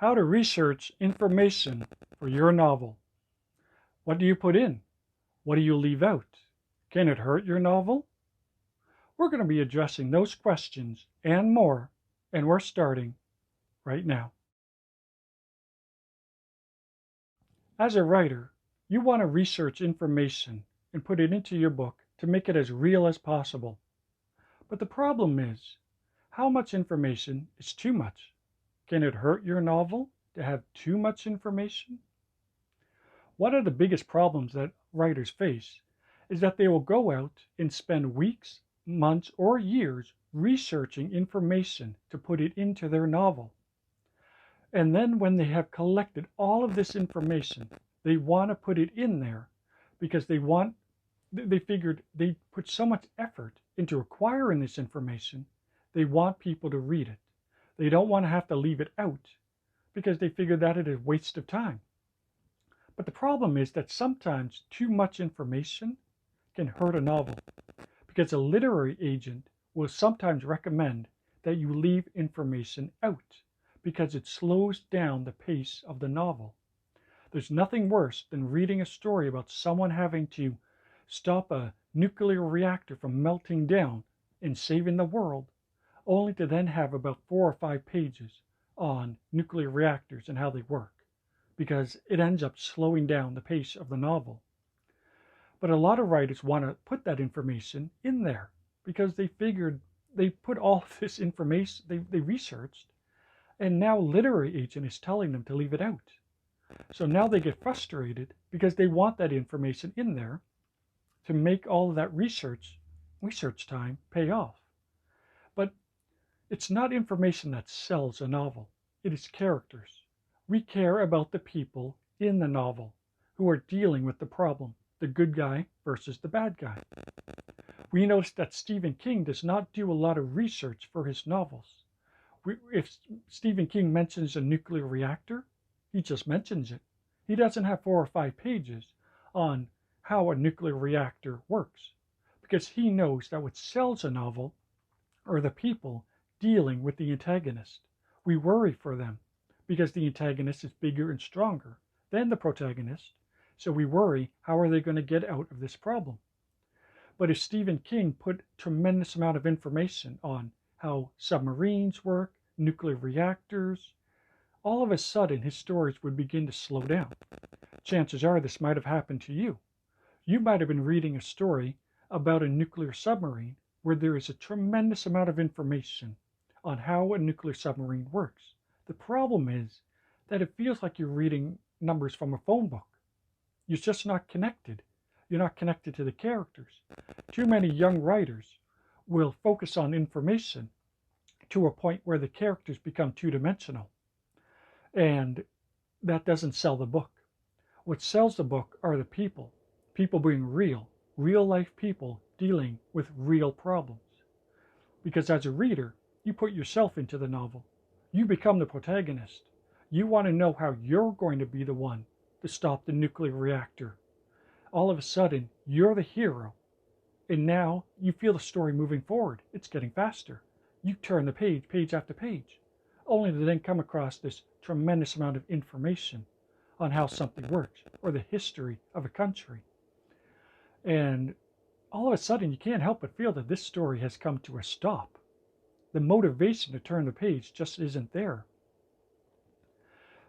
How to research information for your novel. What do you put in? What do you leave out? Can it hurt your novel? We're going to be addressing those questions and more, and we're starting right now. As a writer, you want to research information and put it into your book to make it as real as possible. But the problem is, how much information is too much? Can it hurt your novel to have too much information? One of the biggest problems that writers face is that they will go out and spend weeks, months, or years researching information to put it into their novel. And then when they have collected all of this information, they want to put it in there because they figured they put so much effort into acquiring this information, they want people to read it. They don't want to have to leave it out because they figure that it is a waste of time. But the problem is that sometimes too much information can hurt a novel because a literary agent will sometimes recommend that you leave information out because it slows down the pace of the novel. There's nothing worse than reading a story about someone having to stop a nuclear reactor from melting down and saving the world, only to then have about 4 or 5 pages on nuclear reactors and how they work, because it ends up slowing down the pace of the novel. But a lot of writers want to put that information in there because they figured they put all this information they researched, and now literary agent is telling them to leave it out. So now they get frustrated because they want that information in there to make all of that research time pay off. But it's not information that sells a novel. It is characters. We care about the people in the novel who are dealing with the problem, the good guy versus the bad guy. We notice that Stephen King does not do a lot of research for his novels. If Stephen King mentions a nuclear reactor, he just mentions it. He doesn't have 4 or 5 pages on how a nuclear reactor works because he knows that what sells a novel are the people dealing with the antagonist. We worry for them because the antagonist is bigger and stronger than the protagonist, so we worry, how are they going to get out of this problem? But if Stephen King put tremendous amount of information on how submarines work, nuclear reactors, all of a sudden his stories would begin to slow down. Chances are this might have happened to you. You might have been reading a story about a nuclear submarine where there is a tremendous amount of information on how a nuclear submarine works. The problem is that it feels like you're reading numbers from a phone book. You're just not connected. You're not connected to the characters. Too many young writers will focus on information to a point where the characters become two-dimensional. And that doesn't sell the book. What sells the book are the people. People being real life people dealing with real problems. Because as a reader, you put yourself into the novel. You become the protagonist. You want to know how you're going to be the one to stop the nuclear reactor. All of a sudden, you're the hero. And now you feel the story moving forward. It's getting faster. You turn the page after page, only to then come across this tremendous amount of information on how something works or the history of a country. And all of a sudden, you can't help but feel that this story has come to a stop. The motivation to turn the page just isn't there.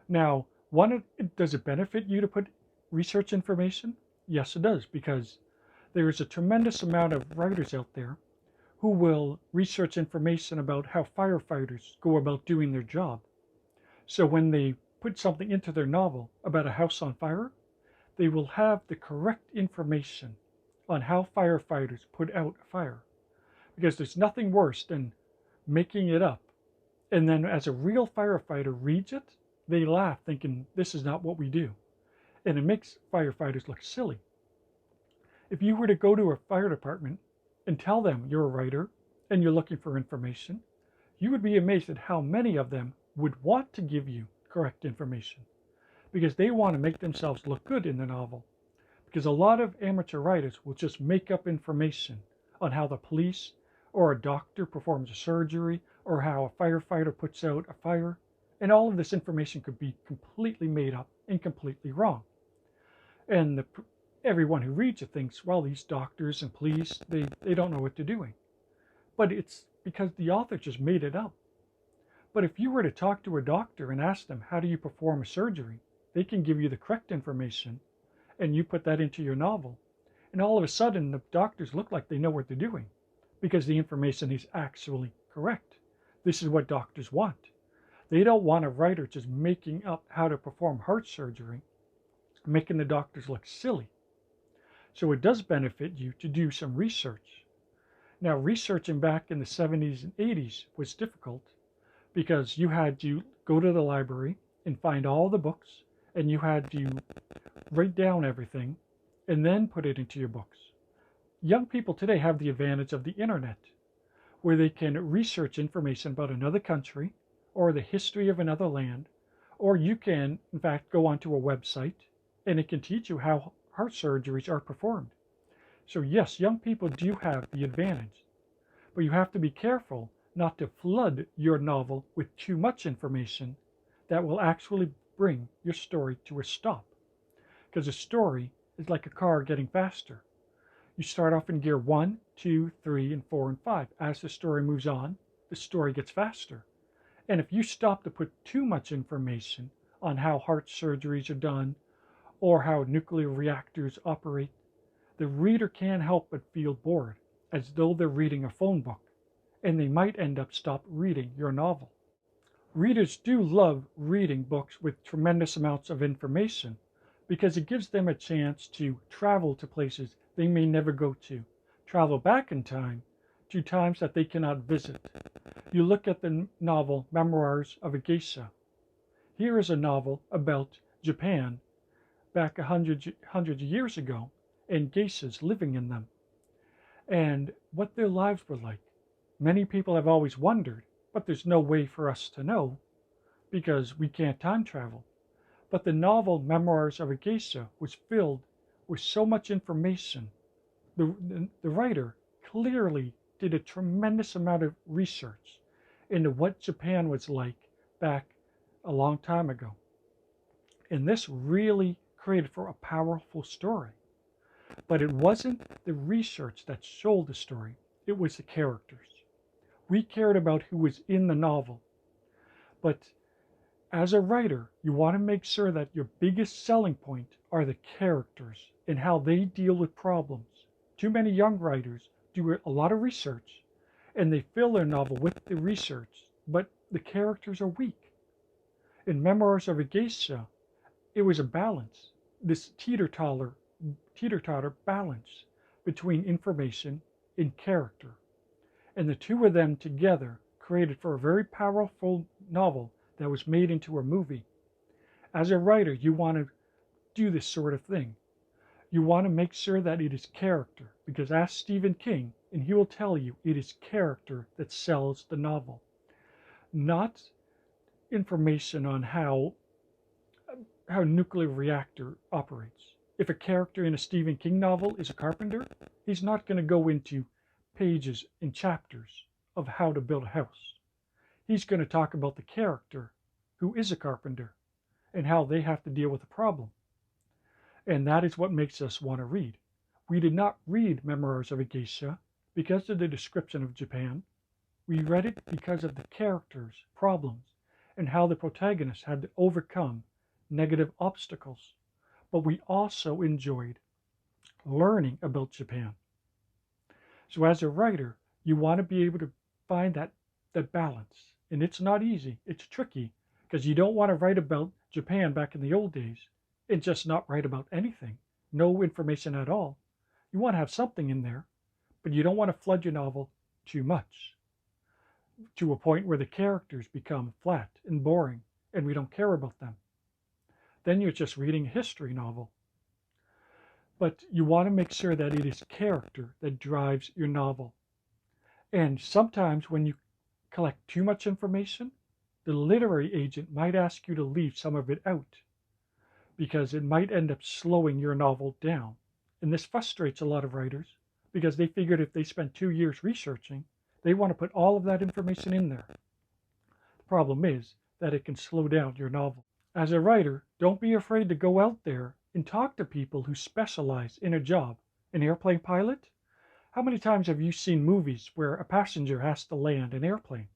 Now, does it benefit you to put research information? Yes, it does, because there is a tremendous amount of writers out there who will research information about how firefighters go about doing their job. So when they put something into their novel about a house on fire, they will have the correct information on how firefighters put out a fire. Because there's nothing worse than making it up, and then as a real firefighter reads it, they laugh thinking this is not what we do. And it makes firefighters look silly. If you were to go to a fire department and tell them you're a writer and you're looking for information, you would be amazed at how many of them would want to give you correct information because they want to make themselves look good in the novel. Because a lot of amateur writers will just make up information on how the police or a doctor performs a surgery or how a firefighter puts out a fire, And all of this information could be completely made up and completely wrong. And everyone who reads it thinks, well, these doctors and police, they don't know what they're doing. But it's because the author just made it up. But if you were to talk to a doctor and ask them, how do you perform a surgery? They can give you the correct information, and you put that into your novel. And all of a sudden, the doctors look like they know what they're doing because the information is actually correct. This is what doctors want. They don't want a writer just making up how to perform heart surgery, making the doctors look silly. So it does benefit you to do some research. Now, researching back in the 70s and 80s was difficult because you had to go to the library and find all the books, and you had to write down everything and then put it into your books. Young people today have the advantage of the internet, where they can research information about another country or the history of another land, or you can, in fact, go onto a website and it can teach you how heart surgeries are performed. So yes, young people do have the advantage, but you have to be careful not to flood your novel with too much information that will actually bring your story to a stop. Because a story is like a car getting faster. You start off in gear 1, 2, 3, and 4, and 5. As the story moves on, the story gets faster. And if you stop to put too much information on how heart surgeries are done or how nuclear reactors operate, the reader can't help but feel bored, as though they're reading a phone book, and they might end up stop reading your novel. Readers do love reading books with tremendous amounts of information because it gives them a chance to travel to places they may never go to, travel back in time to times that they cannot visit. You look at the novel Memoirs of a Geisha. Here is a novel about Japan back 100 years ago and geishas living in them and what their lives were like. Many people have always wondered, but there's no way for us to know because we can't time travel. But the novel Memoirs of a Geisha was filled with so much information. The writer clearly did a tremendous amount of research into what Japan was like back a long time ago. And this really created for a powerful story. But it wasn't the research that sold the story, it was the characters. We cared about who was in the novel. But as a writer, you want to make sure that your biggest selling point are the characters and how they deal with problems. Too many young writers do a lot of research and they fill their novel with the research, but the characters are weak. In Memoirs of a Geisha, it was a balance, this teeter-totter balance between information and character. And the two of them together created for a very powerful novel that was made into a movie. As a writer, you want to do this sort of thing. You want to make sure that it is character, because ask Stephen King, and he will tell you it is character that sells the novel, not information on how a nuclear reactor operates. If a character in a Stephen King novel is a carpenter, he's not going to go into pages and chapters of how to build a house. He's going to talk about the character who is a carpenter and how they have to deal with the problem. And that is what makes us want to read. We did not read Memoirs of a Geisha because of the description of Japan. We read it because of the characters' problems and how the protagonist had to overcome negative obstacles. But we also enjoyed learning about Japan. So as a writer, you want to be able to find that balance. And it's not easy. It's tricky because you don't want to write about Japan back in the old days and just not write about anything. No information at all. You want to have something in there, but you don't want to flood your novel too much to a point where the characters become flat and boring and we don't care about them. Then you're just reading a history novel. But you want to make sure that it is character that drives your novel. And sometimes when you collect too much information, the literary agent might ask you to leave some of it out because it might end up slowing your novel down. And this frustrates a lot of writers because they figured if they spent 2 years researching, they want to put all of that information in there. The problem is that it can slow down your novel. As a writer, don't be afraid to go out there and talk to people who specialize in a job. An airplane pilot? How many times have you seen movies where a passenger has to land an airplane?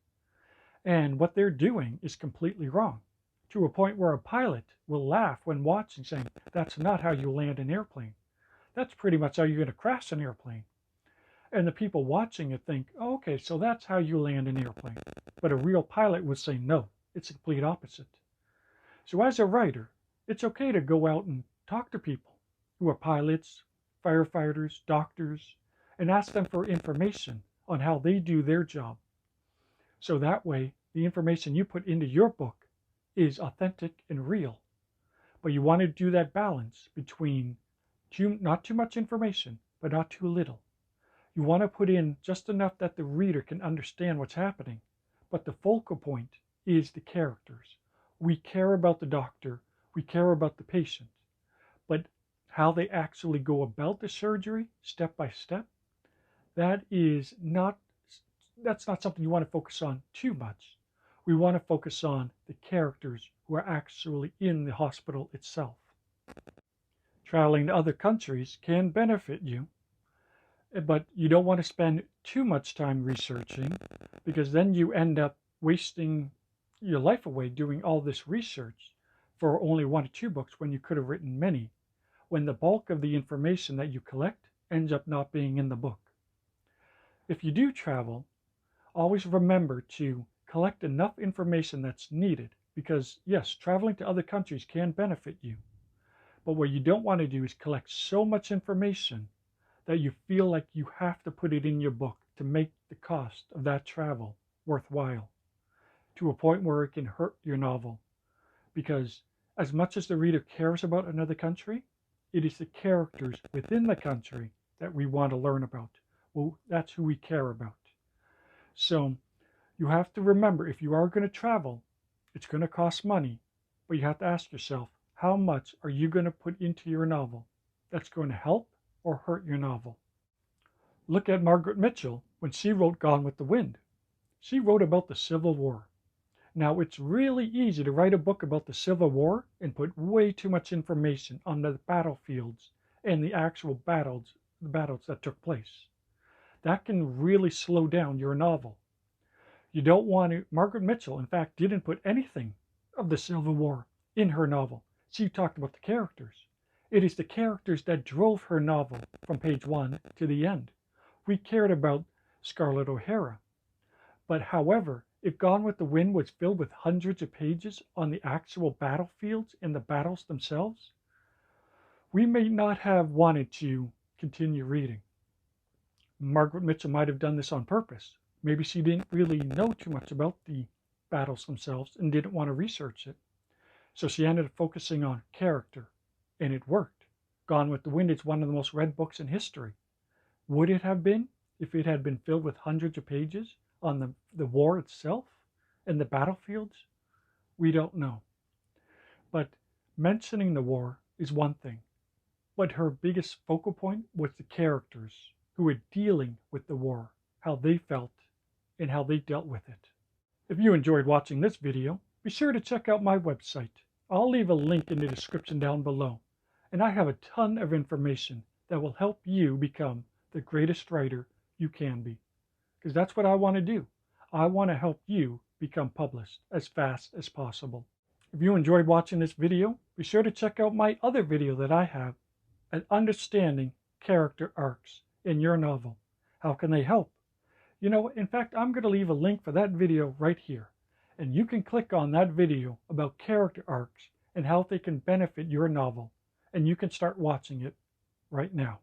And what they're doing is completely wrong, to a point where a pilot will laugh when watching, saying, "That's not how you land an airplane. That's pretty much how you're going to crash an airplane." And the people watching it think, "Oh, okay, so that's how you land an airplane." But a real pilot would say, "No, it's the complete opposite." So as a writer, it's okay to go out and talk to people who are pilots, firefighters, doctors, and ask them for information on how they do their job. So that way, the information you put into your book is authentic and real. But you want to do that balance between not too much information, but not too little. You want to put in just enough that the reader can understand what's happening. But the focal point is the characters. We care about the doctor, we care about the patient. But how they actually go about the surgery, step by step, that's not something you want to focus on too much. We want to focus on the characters who are actually in the hospital itself. Traveling to other countries can benefit you, but you don't want to spend too much time researching, because then you end up wasting your life away doing all this research for only 1 or 2 books when you could have written many, when the bulk of the information that you collect ends up not being in the book. If you do travel, always remember to collect enough information that's needed, because yes, traveling to other countries can benefit you. But what you don't want to do is collect so much information that you feel like you have to put it in your book to make the cost of that travel worthwhile, to a point where it can hurt your novel. Because as much as the reader cares about another country, it is the characters within the country that we want to learn about. Well, that's who we care about. So you have to remember, if you are going to travel, it's going to cost money, but you have to ask yourself, how much are you going to put into your novel that's going to help or hurt your novel? Look at Margaret Mitchell when she wrote Gone with the Wind. She wrote about the Civil War. Now, it's really easy to write a book about the Civil War and put way too much information on the battlefields and the actual battles that took place. That can really slow down your novel. You don't want to. Margaret Mitchell, in fact, didn't put anything of the Civil War in her novel. She talked about the characters. It is the characters that drove her novel from page 1 to the end. We cared about Scarlett O'Hara. But however, if Gone with the Wind was filled with hundreds of pages on the actual battlefields and the battles themselves, we may not have wanted to continue reading. Margaret Mitchell might have done this on purpose. Maybe she didn't really know too much about the battles themselves and didn't want to research it. So she ended up focusing on character, and it worked. Gone with the Wind is one of the most read books in history. Would it have been if it had been filled with hundreds of pages on the war itself and the battlefields? We don't know. But mentioning the war is one thing. But her biggest focal point was the characters who were dealing with the war, how they felt, and how they dealt with it. If you enjoyed watching this video, be sure to check out my website. I'll leave a link in the description down below. And I have a ton of information that will help you become the greatest writer you can be. Because that's what I want to do. I want to help you become published as fast as possible. If you enjoyed watching this video, be sure to check out my other video that I have on understanding character arcs in your novel. How can they help? You know, in fact, I'm going to leave a link for that video right here. And you can click on that video about character arcs and how they can benefit your novel. And you can start watching it right now.